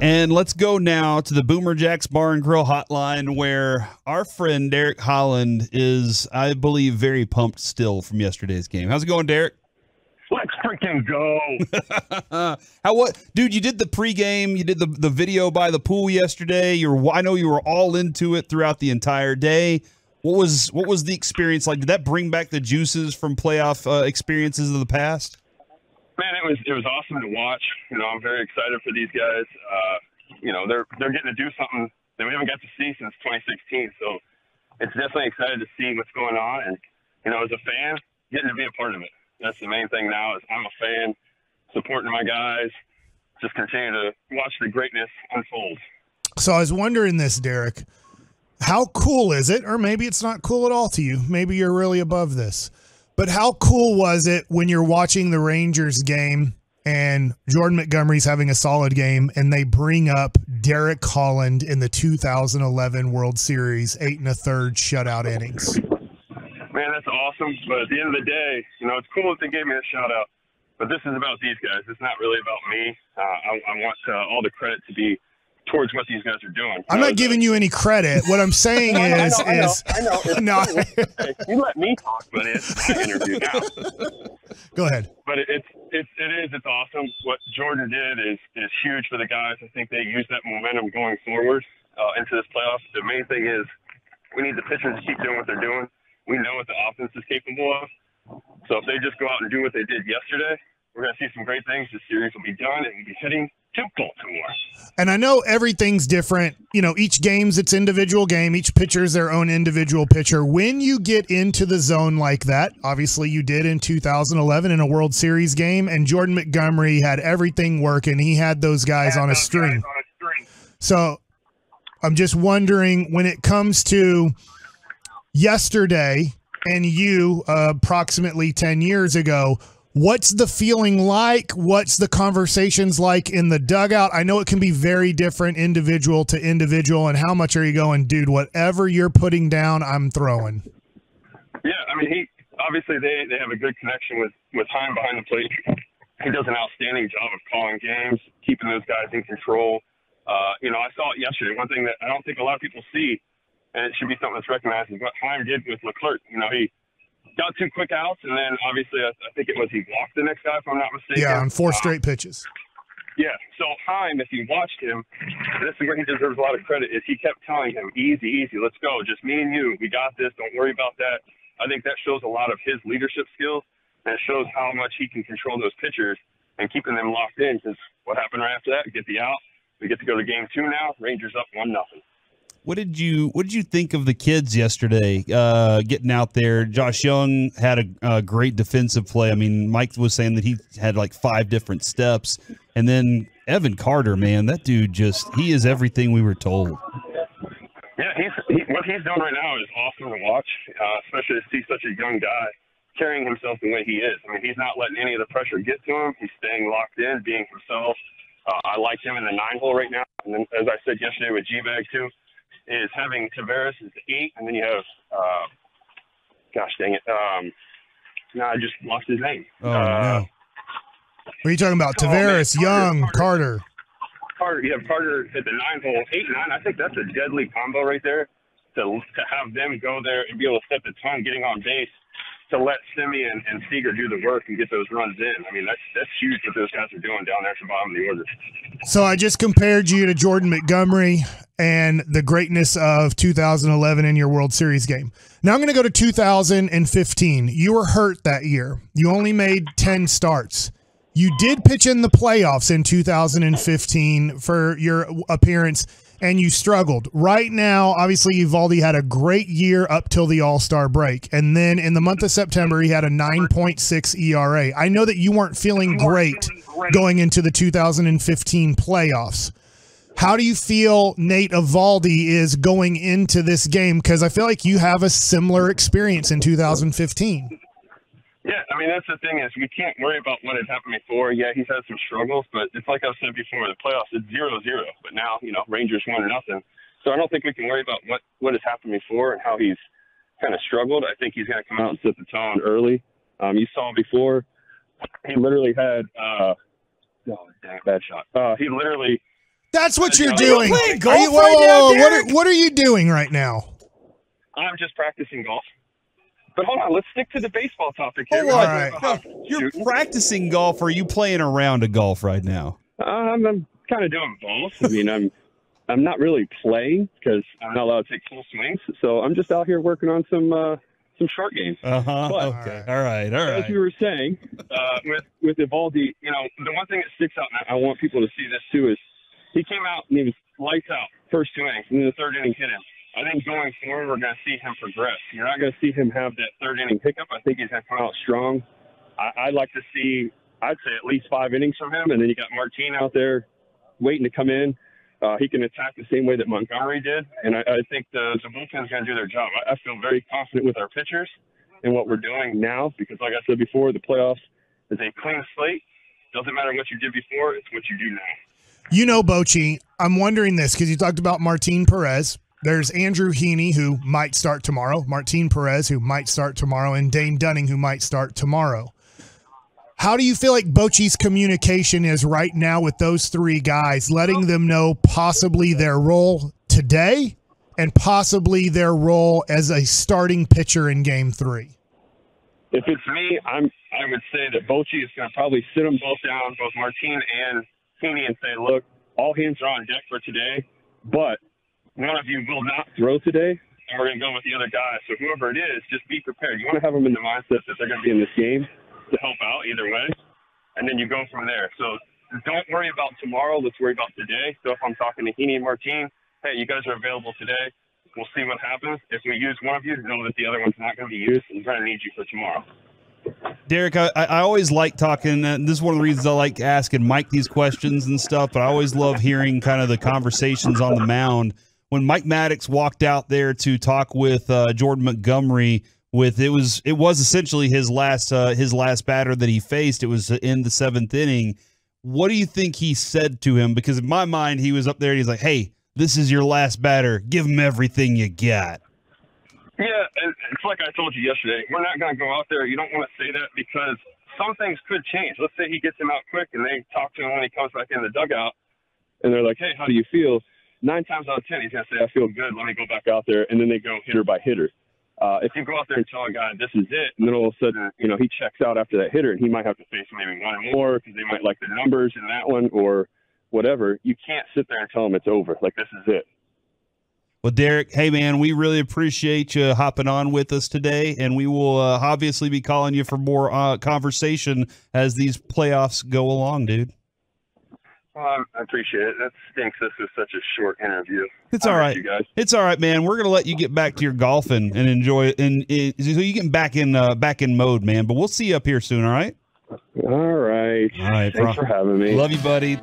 And let's go now to the Boomer Jacks Bar and Grill hotline, where our friend Derek Holland is, I believe, very pumped still from yesterday's game. How's it going, Derek? Let's freaking go. Dude, you did the pregame, you did the video by the pool yesterday. I know you were all into it throughout the entire day. What was the experience like? Did that bring back the juices from playoff experiences of the past? Man, it was awesome to watch. I'm very excited for these guys. They're getting to do something that we haven't got to see since 2016. So it's definitely excited to see what's going on. And, as a fan, getting to be a part of it. That's the main thing now is I'm a fan, supporting my guys, just continue to watch the greatness unfold. So I was wondering this, Derek, how cool is it? Or maybe it's not cool at all to you. Maybe you're really above this. But how cool was it when you're watching the Rangers game and Jordan Montgomery's having a solid game and they bring up Derek Holland in the 2011 World Series 8 1/3 shutout innings? Man, that's awesome. But at the end of the day, it's cool that they gave me a shout out. But this is about these guys. It's not really about me. I want all the credit to be towards what these guys are doing. I'm not giving you any credit. What I'm saying I know. No. Hey, you let me talk, but it's my interview now. Go ahead. But it's awesome. What Jordan did is huge for the guys. I think they use that momentum going forward into this playoffs. The main thing is we need the pitchers to keep doing what they're doing. We know what the offense is capable of. So if they just go out and do what they did yesterday, we're going to see some great things. The series will be done, and we'll be heading to Baltimore. And I know everything's different. Each game's its individual game. Each pitcher's their own individual pitcher. When you get into the zone like that, obviously you did in 2011 in a World Series game, and Jordan Montgomery had everything working. He had those guys on a string. So I'm just wondering, when it comes to yesterday and you approximately 10 years ago, what's the feeling like? What's the conversations like in the dugout? I know it can be very different individual to individual. And how much are you going, dude, whatever you're putting down, I'm throwing? Yeah, obviously they have a good connection with Heim behind the plate. He does an outstanding job of calling games, keeping those guys in control. I saw it yesterday. One thing that I don't think a lot of people see, and it should be something that's recognized, is what Heim did with Leclerc. He got 2 quick outs, and then obviously I think he walked the next guy, if I'm not mistaken. Yeah, on 4 straight pitches. Yeah, so Heim, if you watched him, this is where he deserves a lot of credit, is he kept telling him, easy, let's go, just me and you, we got this, don't worry about that. I think that shows a lot of his leadership skills, and it shows how much he can control those pitchers and keeping them locked in, because what happened right after that, we get the out, we get to go to game 2 now, Rangers up 1-0. What did you think of the kids yesterday getting out there? Josh Young had a great defensive play. Mike was saying that he had like 5 different steps. And then Evan Carter, man, that dude he is everything we were told. Yeah, what he's doing right now is awesome to watch, especially to see such a young guy carrying himself the way he is. He's not letting any of the pressure get to him. He's staying locked in, being himself. I like him in the 9-hole right now. And then, as I said yesterday with G-Bag too, is having Tavares as the 8, and then you have, gosh dang it, I just lost his name. Oh, no. What are you talking about? Tavares, Young, Carter. You have Carter at the 9-hole, 8-9. I think that's a deadly combo right there to have them go there and be able to set the tone getting on base, to let Simeon and Seager do the work and get those runs in. That's huge what those guys are doing down there at the bottom of the order. So I just compared you to Jordan Montgomery and the greatness of 2011 in your World Series game. Now I'm going to go to 2015. You were hurt that year. You only made 10 starts. You did pitch in the playoffs in 2015 for your appearance, and you struggled. Right now, obviously, Eovaldi had a great year up till the All-Star break. And then in the month of September, he had a 9.6 ERA. I know that you weren't feeling great going into the 2015 playoffs. How do you feel Nate Eovaldi is going into this game? Because I feel like you have a similar experience in 2015. Yeah, that's the thing is we can't worry about what had happened before. Yeah, he's had some struggles, but it's like I've said before, the playoffs, it's 0-0. But now, Rangers 1-0. So I don't think we can worry about what has happened before and how he's kind of struggled. I think he's going to come out and set the tone early. You saw before, he literally had bad shot. He literally That's what you're doing. playing golf right now, Derek? What are you doing right now? I'm just practicing golf. But hold on, let's stick to the baseball topic here. Hold on. All right. No, you're practicing golf, or are you playing a round of golf right now? I'm kind of doing both. I mean, I'm not really playing because I'm not allowed to take full swings. So I'm just out here working on some short games. Uh-huh. But, Okay. All right. as we were saying, with Evaldi, you know, the one thing that sticks out, and I want people to see this too, is he came out and he was lights out first 2 innings, and then the third inning hit him. I think going forward, we're going to see him progress. You're not going to see him have that third inning pickup. I think he's going to come out strong. I'd like to see, I'd say, at least 5 innings from him, and then you got Martin out there waiting to come in. He can attack the same way that Montgomery did, and I think the bullpen's going to do their job. I feel very confident with our pitchers and what we're doing now because, like I said before, the playoffs is a clean slate. Doesn't matter what you did before, it's what you do now. You know, Bochy, I'm wondering this because you talked about Martin Perez. There's Andrew Heaney, who might start tomorrow, Martin Perez, who might start tomorrow, and Dane Dunning, who might start tomorrow. How do you feel like Bochy's communication is right now with those 3 guys, letting them know possibly their role today and possibly their role as a starting pitcher in Game 3? If it's me, I would say that Bochy is going to probably sit them both down, both Martin and Heaney, and say, look, all hands are on deck for today, but one of you will not throw today, and we're going to go with the other guy. So whoever it is, just be prepared. You want to have them in the mindset that they're going to be in this game to help out either way, and then you go from there. So don't worry about tomorrow. Let's worry about today. So if I'm talking to Heaney and Martin, hey, you guys are available today. We'll see what happens. If we use one of you, know that the other one's not going to be used, and we're going to need you for tomorrow. Derek, I always like talking. This is one of the reasons I like asking Mike these questions and stuff, but I always love hearing kind of the conversations on the mound. When Mike Maddox walked out there to talk with Jordan Montgomery, it was essentially his last batter that he faced. It was in the 7th inning. What do you think he said to him? Because in my mind, he was up there and he's like, "Hey, this is your last batter. Give him everything you got." Yeah, and it's like I told you yesterday. We're not going to go out there. You don't want to say that because some things could change. Let's say he gets him out quick and they talk to him when he comes back in the dugout, and they're like, "Hey, how do you feel?" 9 times out of 10, he's going to say, "I feel good. Let me go back out there." And then they go hitter by hitter. If you go out there and tell a guy, "This is it," and then all of a sudden, you know, he checks out after that hitter and he might have to face maybe one more because they might like the numbers in that one or whatever. You can't sit there and tell him it's over. Like, this is it. Well, Derek, hey, man, we really appreciate you hopping on with us today, and we will obviously be calling you for more conversation as these playoffs go along, dude. Well, I appreciate it. That stinks. This was such a short interview. It's all right. You guys. It's all right, man. We're gonna let you get back to your golfing and enjoy it, and so you get back in mode, man. But we'll see you up here soon. All right. All right. All right. Thanks for having me. Love you, buddy.